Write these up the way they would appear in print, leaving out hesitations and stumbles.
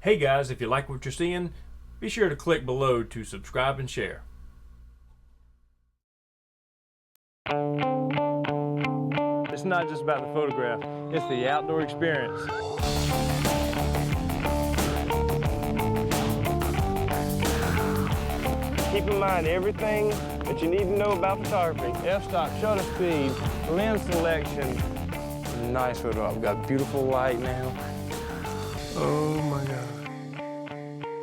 Hey guys, if you like what you're seeing, be sure to click below to subscribe and share. It's not just about the photograph, it's the outdoor experience. Keep in mind everything that you need to know about photography. F-stop, shutter speed, lens selection. Nice photo. I've got beautiful light now. Oh my God.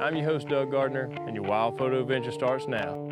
I'm your host, Doug Gardner, and your wild photo adventure starts now.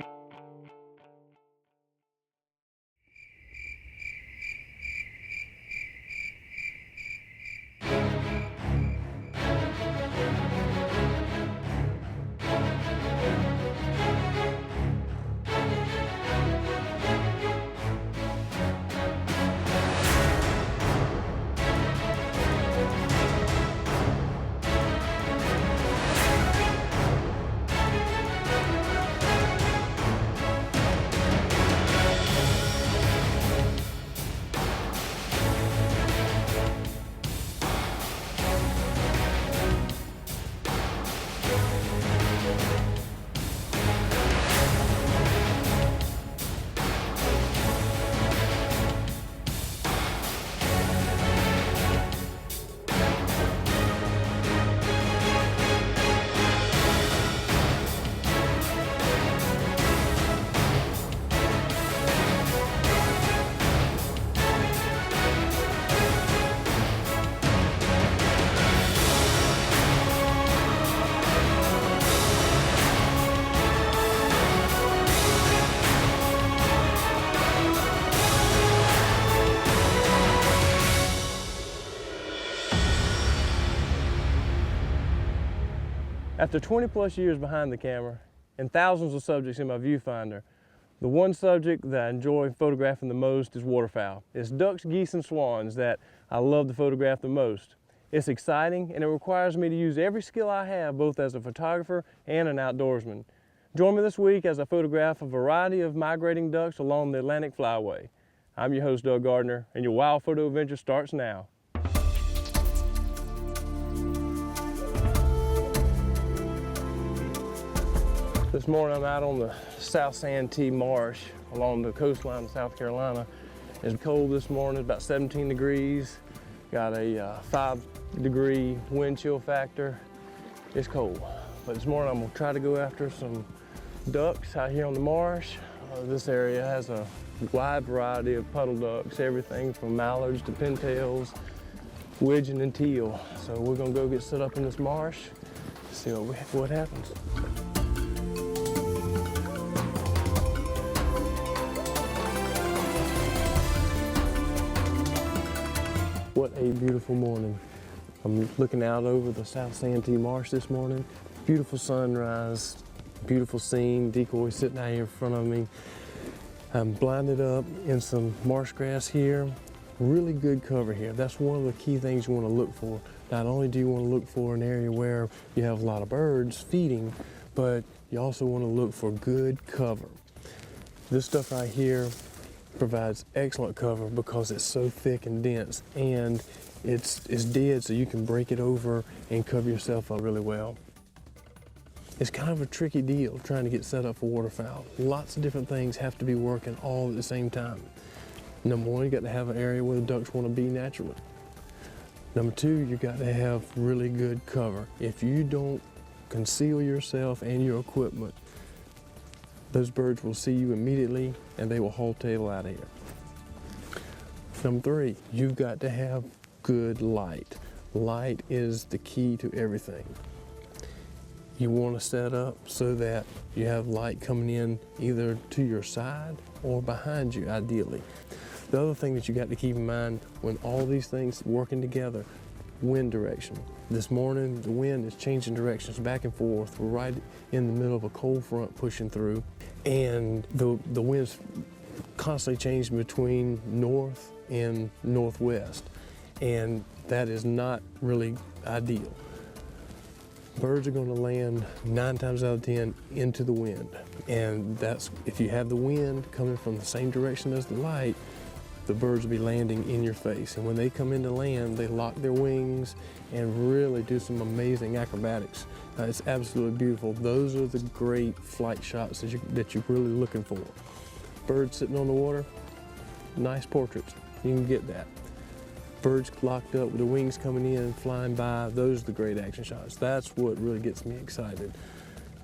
After 20 plus years behind the camera and thousands of subjects in my viewfinder, the one subject that I enjoy photographing the most is waterfowl. It's ducks, geese, and swans that I love to photograph the most. It's exciting and it requires me to use every skill I have both as a photographer and an outdoorsman. Join me this week as I photograph a variety of migrating ducks along the Atlantic Flyway. I'm your host, Doug Gardner, and your wild photo adventure starts now. This morning I'm out on the South Santee Marsh along the coastline of South Carolina. It's cold this morning, it's about 17 degrees. Got a 5-degree wind chill factor. It's cold. But this morning I'm gonna try to go after some ducks out here on the marsh. This area has a wide variety of puddle ducks, everything from mallards to pintails, widgeon and teal. So we're gonna go get set up in this marsh, see what happens. What a beautiful morning. I'm looking out over the South Santee Marsh this morning. Beautiful sunrise, beautiful scene, decoy sitting out here in front of me. I'm blinded up in some marsh grass here. Really good cover here. That's one of the key things you want to look for. Not only do you want to look for an area where you have a lot of birds feeding, but you also want to look for good cover. This stuff right here provides excellent cover because it's so thick and dense, and it's dead, so you can break it over and cover yourself up really well. It's kind of a tricky deal trying to get set up for waterfowl. Lots of different things have to be working all at the same time. Number one, you got to have an area where the ducks want to be naturally. Number two, you got to have really good cover. If you don't conceal yourself and your equipment, those birds will see you immediately and they will haul-tail out of here. Number three, you've got to have good light. Light is the key to everything. You want to set up so that you have light coming in either to your side or behind you, ideally. The other thing that you got to keep in mind when all these things working together, wind direction. This morning, the wind is changing directions back and forth. We're right in the middle of a cold front pushing through, and the wind's constantly changing between north and northwest, and that is not really ideal. Birds are going to land 9 times out of 10 into the wind, and that's if you have the wind coming from the same direction as the light, the birds will be landing in your face. And when they come into land, they lock their wings and really do some amazing acrobatics. It's absolutely beautiful. Those are the great flight shots that you're really looking for. Birds sitting on the water, nice portraits. You can get that. Birds locked up with the wings coming in, flying by, those are the great action shots. That's what really gets me excited.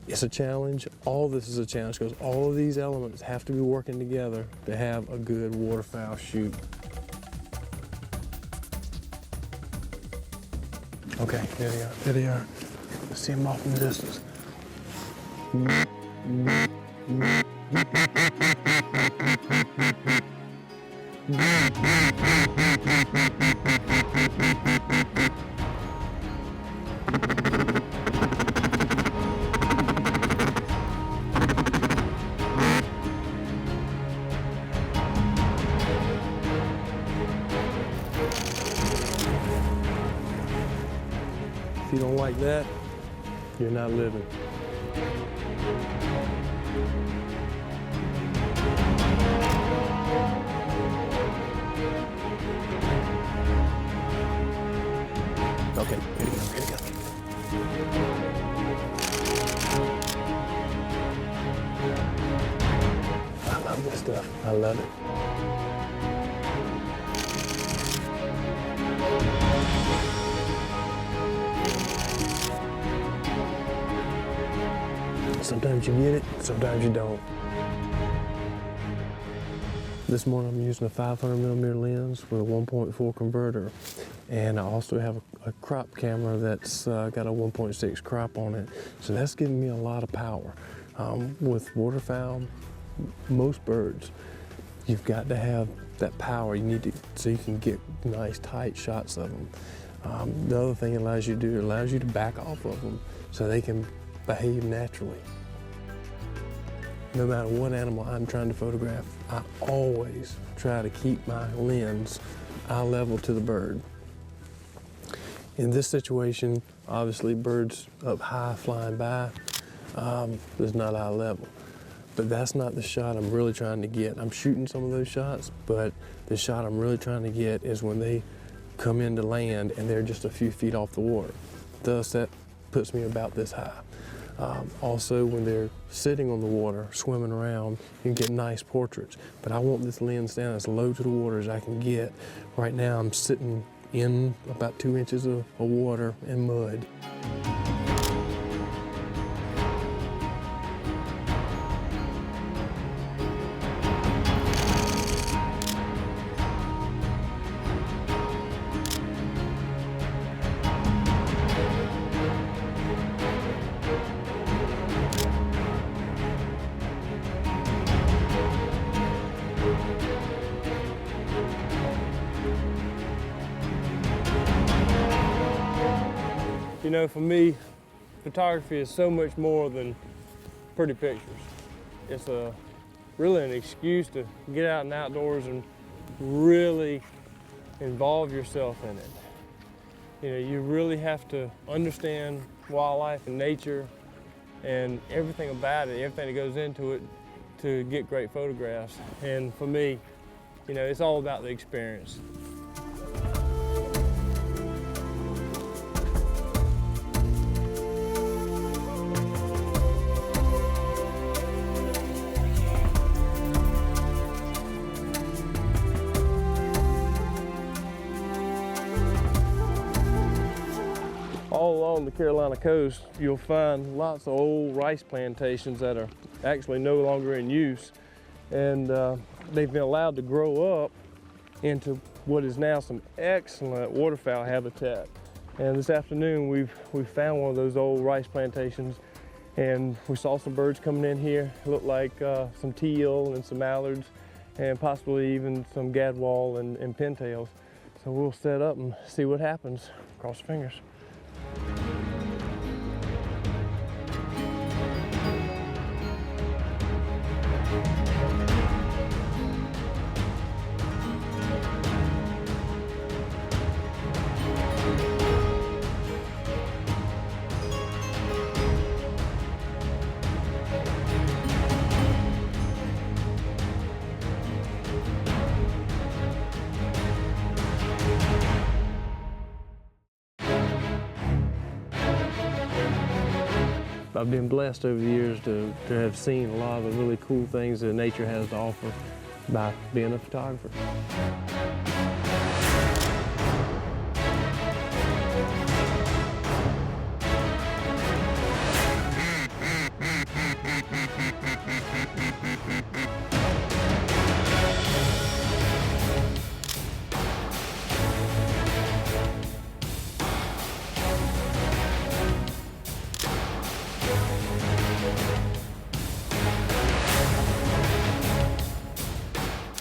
It's a challenge. All this is a challenge because all of these elements have to be working together to have a good waterfowl shoot. Okay, there they are, there they are. Let's see them off in the distance. If you don't like that, you're not living. Okay, here you go, here you go. I love this stuff, I love it. Sometimes you get it, sometimes you don't. This morning I'm using a 500mm lens with a 1.4 converter, and I also have a crop camera that's got a 1.6 crop on it, so that's giving me a lot of power. With waterfowl, most birds, you've got to have that power. You need to, so you can get nice tight shots of them. The other thing it allows you to do, it allows you to back off of them so they can behave naturally. No matter what animal I'm trying to photograph, I always try to keep my lens eye level to the bird. In this situation, obviously birds up high flying by is not eye level. But that's not the shot I'm really trying to get. I'm shooting some of those shots, but the shot I'm really trying to get is when they come into land and they're just a few feet off the water. Thus, that puts me about this high. Also, when they're sitting on the water, swimming around, you can get nice portraits. But I want this lens down as low to the water as I can get. Right now, I'm sitting in about 2 inches of water and mud. You know, for me, photography is so much more than pretty pictures. It's really an excuse to get out and outdoors and really involve yourself in it. You know, you really have to understand wildlife and nature and everything about it, everything that goes into it to get great photographs. And for me, you know, it's all about the experience. All along the Carolina coast, you'll find lots of old rice plantations that are actually no longer in use. And they've been allowed to grow up into what is now some excellent waterfowl habitat. And this afternoon, we found one of those old rice plantations, and we saw some birds coming in here. It looked like some teal and some mallards, and possibly even some gadwall and pintails. So we'll set up and see what happens. Cross your fingers. I've been blessed over the years to have seen a lot of the really cool things that nature has to offer by being a photographer.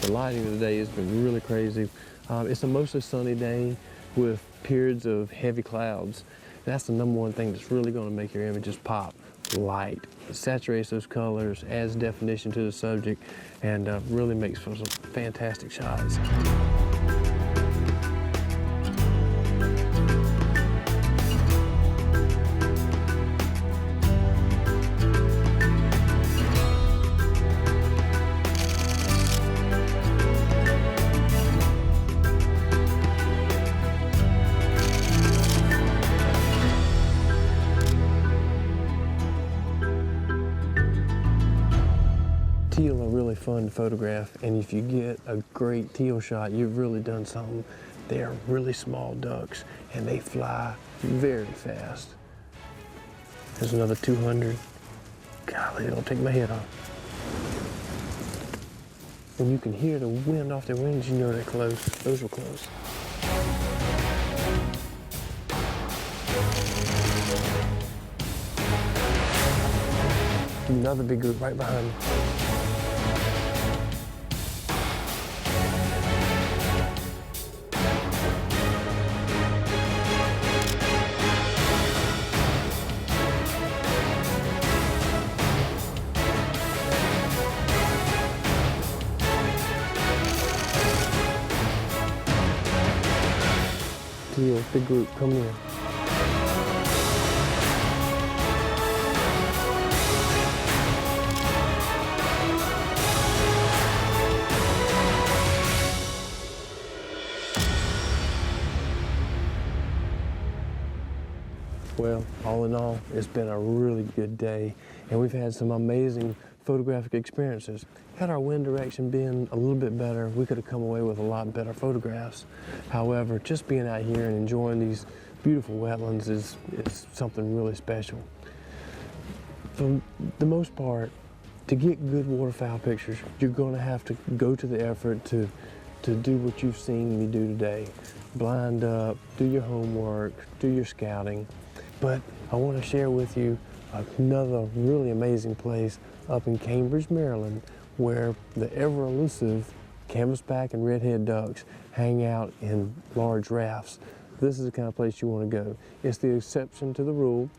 The lighting of the day has been really crazy. It's a mostly sunny day with periods of heavy clouds. That's the number one thing that's really going to make your images pop. Light. It saturates those colors, adds definition to the subject, and really makes for some fantastic shots. Teal are really fun to photograph, and if you get a great teal shot, you've really done something. They're really small ducks, and they fly very fast. There's another 200. Golly, it'll take my head off. When you can hear the wind off their wings, you know they're close. Those were close. Another big group right behind me. Teal, big group coming in. Well, all in all, it's been a really good day, and we've had some amazing photographic experiences. Had our wind direction been a little bit better, we could have come away with a lot better photographs. However, just being out here and enjoying these beautiful wetlands is something really special. For the most part, to get good waterfowl pictures, you're going to have to go to the effort to do what you've seen me do today. Blind up, do your homework, do your scouting. But I want to share with you another really amazing place up in Cambridge, Maryland, where the ever elusive canvasback and redhead ducks hang out in large rafts. This is the kind of place you want to go. It's the exception to the rule.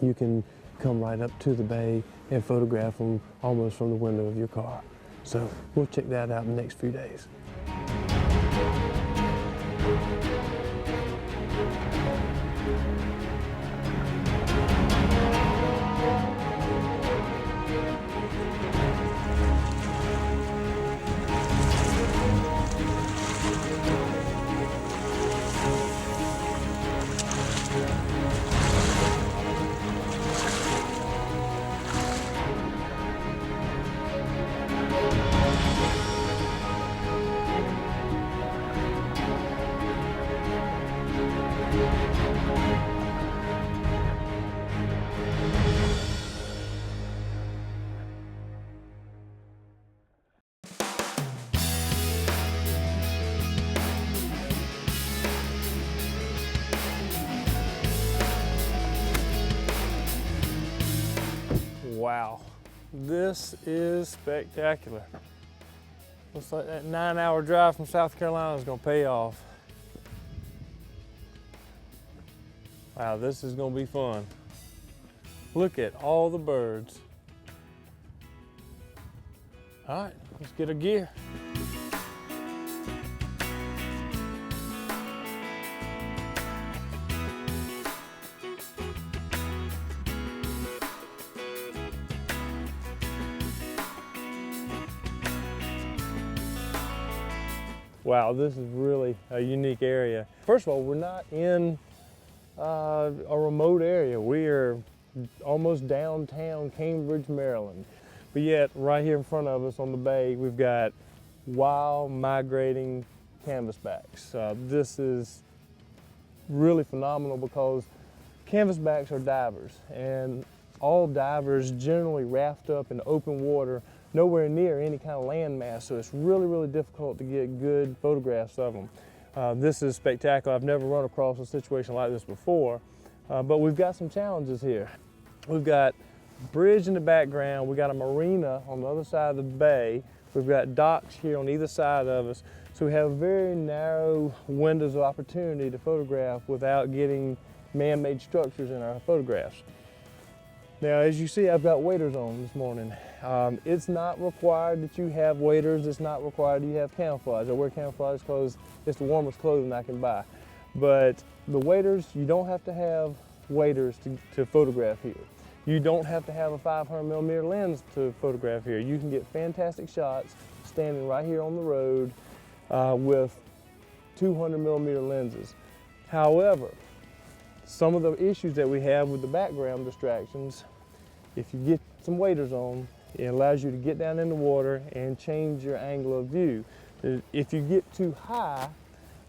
You can come right up to the bay and photograph them almost from the window of your car. So we'll check that out in the next few days. Wow, this is spectacular. Looks like that 9-hour drive from South Carolina is gonna pay off. Wow, this is gonna be fun. Look at all the birds. All right, let's get our gear. Wow, this is really a unique area. First of all, we're not in a remote area. We are almost downtown Cambridge, Maryland. But yet, right here in front of us on the bay, we've got wild migrating canvasbacks. This is really phenomenal because canvasbacks are divers, and all divers generally raft up in open water, nowhere near any kind of land mass, so it's really, really difficult to get good photographs of them. This is spectacular. I've never run across a situation like this before, but we've got some challenges here. We've got a bridge in the background, we've got a marina on the other side of the bay, we've got docks here on either side of us, so we have very narrow windows of opportunity to photograph without getting man-made structures in our photographs. Now, as you see, I've got waders on this morning. It's not required that you have waders. It's not required that you have camouflage. I wear camouflage because it's the warmest clothing I can buy. But the waders, you don't have to have waders to photograph here. You don't have to have a 500mm lens to photograph here. You can get fantastic shots standing right here on the road with 200mm lenses. However, some of the issues that we have with the background distractions, if you get some waders on, it allows you to get down in the water and change your angle of view. If you get too high,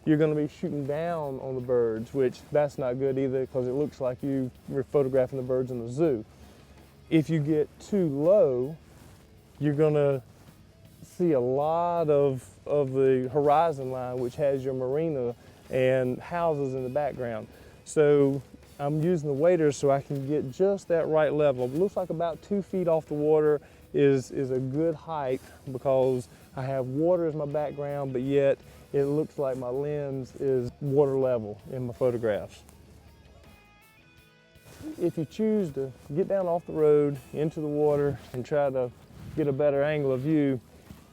you're going to be shooting down on the birds, which that's not good either because it looks like you're photographing the birds in the zoo. If you get too low, you're going to see a lot of the horizon line, which has your marina and houses in the background. So I'm using the waders so I can get just that right level. It looks like about 2 feet off the water is a good height because I have water as my background, but yet it looks like my lens is water level in my photographs. If you choose to get down off the road into the water and try to get a better angle of view,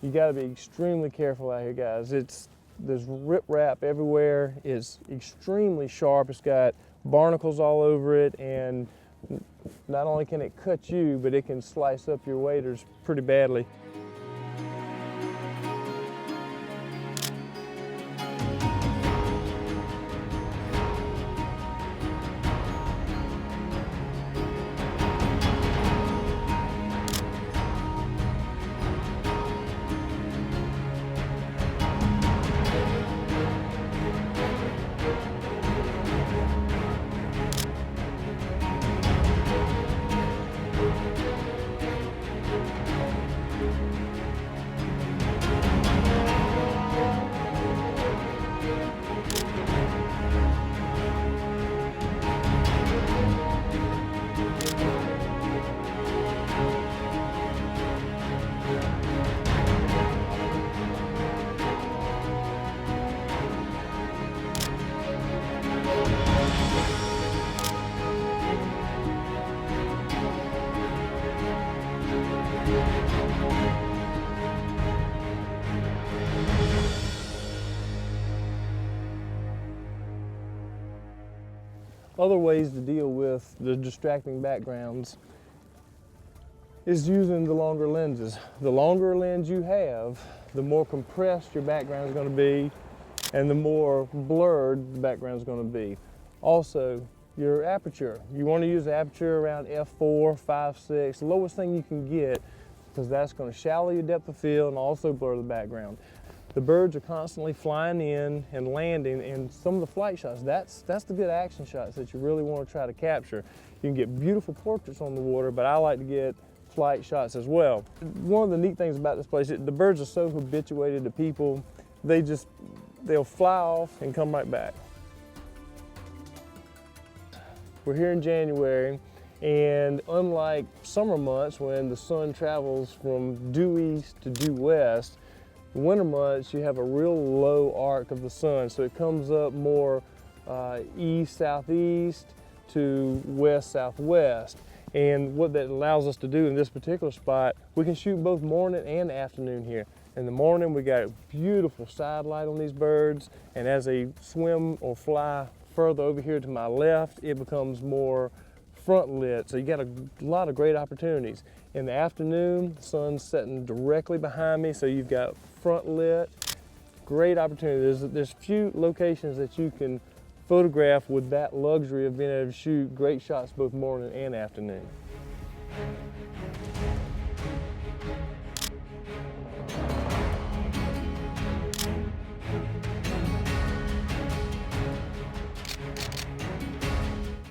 you got to be extremely careful out here, guys. There's riprap everywhere. It's extremely sharp. It's got barnacles all over it, and not only can it cut you, but it can slice up your waders pretty badly. Other ways to deal with the distracting backgrounds is using the longer lenses. The longer lens you have, the more compressed your background is going to be and the more blurred the background is going to be. Also, your aperture. You want to use the aperture around f4, 5.6, the lowest thing you can get, because that's going to shallow your depth of field and also blur the background. The birds are constantly flying in and landing, and some of the flight shots, that's the good action shots that you really want to try to capture. You can get beautiful portraits on the water, but I like to get flight shots as well. One of the neat things about this place, the birds are so habituated to people, they'll fly off and come right back. We're here in January, and unlike summer months when the sun travels from due east to due west, winter months you have a real low arc of the sun, so it comes up more east southeast to west southwest. And what that allows us to do in this particular spot, we can shoot both morning and afternoon here. In the morning we got a beautiful side light on these birds, and as they swim or fly further over here to my left, it becomes more front lit, so you got a lot of great opportunities. In the afternoon, the sun's setting directly behind me, so you've got front lit, great opportunity. There's few locations that you can photograph with that luxury of being able to shoot great shots both morning and afternoon.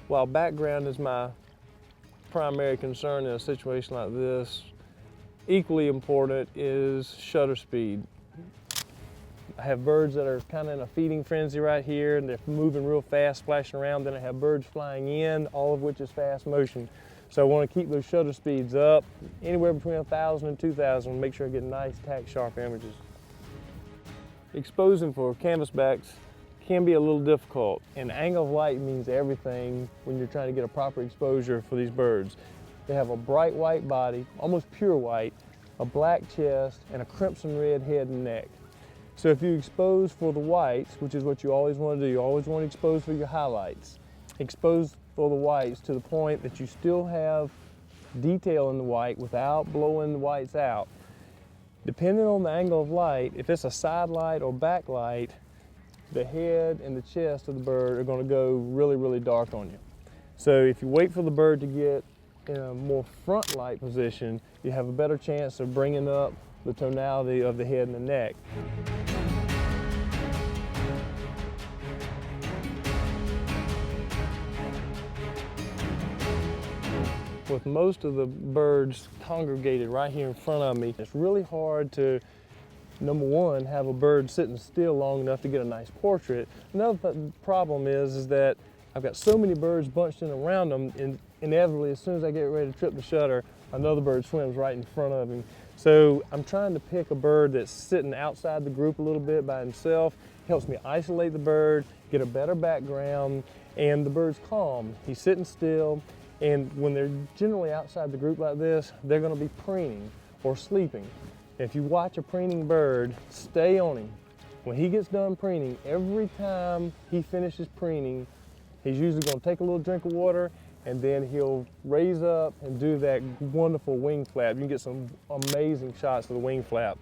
While background is my primary concern in a situation like this, equally important is shutter speed. I have birds that are kind of in a feeding frenzy right here, and they're moving real fast, splashing around. Then I have birds flying in, all of which is fast motion. So I want to keep those shutter speeds up, anywhere between 1,000 and 2,000, make sure I get nice, tack sharp images. Exposing for canvasbacks can be a little difficult, and angle of light means everything when you're trying to get a proper exposure for these birds. They have a bright white body, almost pure white, a black chest, and a crimson red head and neck. So if you expose for the whites, which is what you always want to do, you always want to expose for your highlights. Expose for the whites to the point that you still have detail in the white without blowing the whites out. Depending on the angle of light, if it's a side light or back light, the head and the chest of the bird are going to go really, really dark on you. So if you wait for the bird to get in a more front light position, you have a better chance of bringing up the tonality of the head and the neck. With most of the birds congregated right here in front of me, it's really hard to, number one, have a bird sitting still long enough to get a nice portrait. Another problem is that I've got so many birds bunched in around them, and inevitably, as soon as I get ready to trip the shutter, another bird swims right in front of him. So I'm trying to pick a bird that's sitting outside the group a little bit by himself. Helps me isolate the bird, get a better background, and the bird's calm. He's sitting still, and when they're generally outside the group like this, they're going to be preening or sleeping. If you watch a preening bird, stay on him. When he gets done preening, every time he finishes preening, he's usually going to take a little drink of water, and then he'll raise up and do that wonderful wing flap. You can get some amazing shots of the wing flap.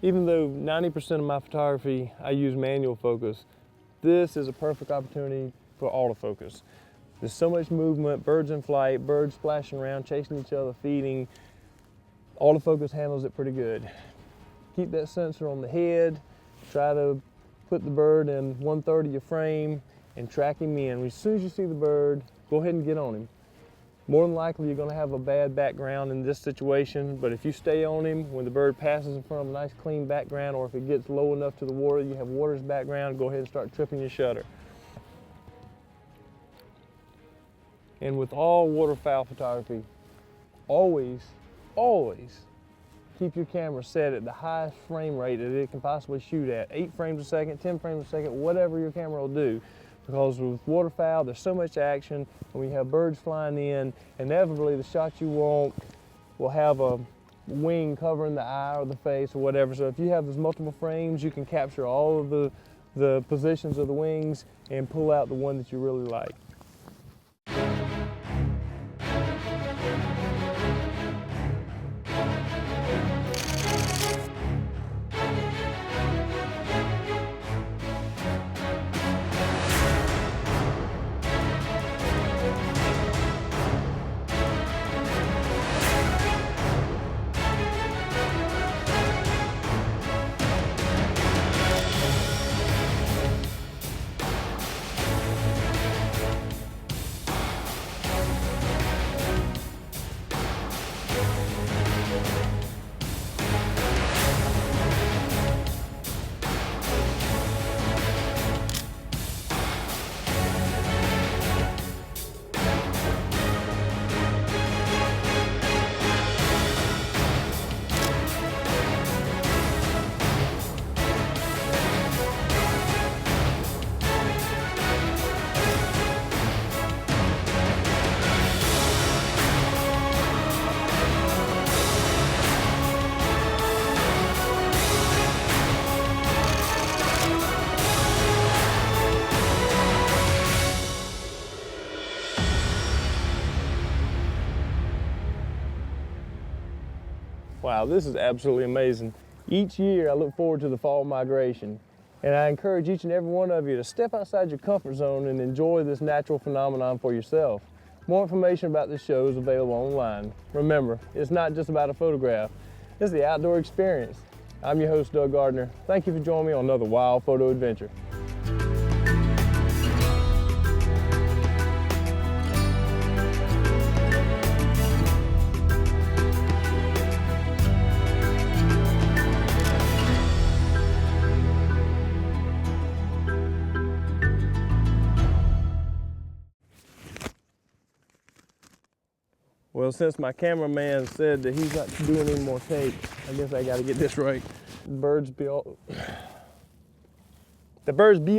Even though 90% of my photography, I use manual focus, this is a perfect opportunity for autofocus. There's so much movement, birds in flight, birds splashing around, chasing each other, feeding. Autofocus handles it pretty good. Keep that sensor on the head, try to put the bird in 1/3 of your frame, and track him in. As soon as you see the bird, go ahead and get on him. More than likely, you're going to have a bad background in this situation, but if you stay on him, when the bird passes in front of a nice clean background, or if it gets low enough to the water, you have water's background, go ahead and start tripping your shutter. And with all waterfowl photography, always, always keep your camera set at the highest frame rate that it can possibly shoot at. 8 frames a second, 10 frames a second, whatever your camera will do. Because with waterfowl, there's so much action. When you have birds flying in, inevitably the shot you want will have a wing covering the eye or the face or whatever. So if you have those multiple frames, you can capture all of the positions of the wings and pull out the one that you really like. Wow, this is absolutely amazing. Each year I look forward to the fall migration. And I encourage each and every one of you to step outside your comfort zone and enjoy this natural phenomenon for yourself. More information about this show is available online. Remember, it's not just about a photograph, it's the outdoor experience. I'm your host, Doug Gardner. Thank you for joining me on another wild photo adventure. Well, since my cameraman said that he's not doing any more takes, I guess I got to get this right. The birds be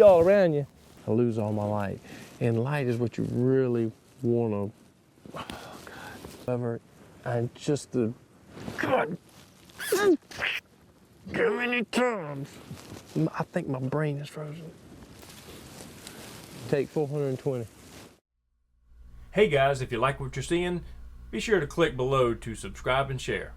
all around you. I lose all my light, and light is what you really want to. Oh God! However, I just the God. How many times? I think my brain is frozen. Take 420. Hey guys, if you like what you're seeing, be sure to click below to subscribe and share.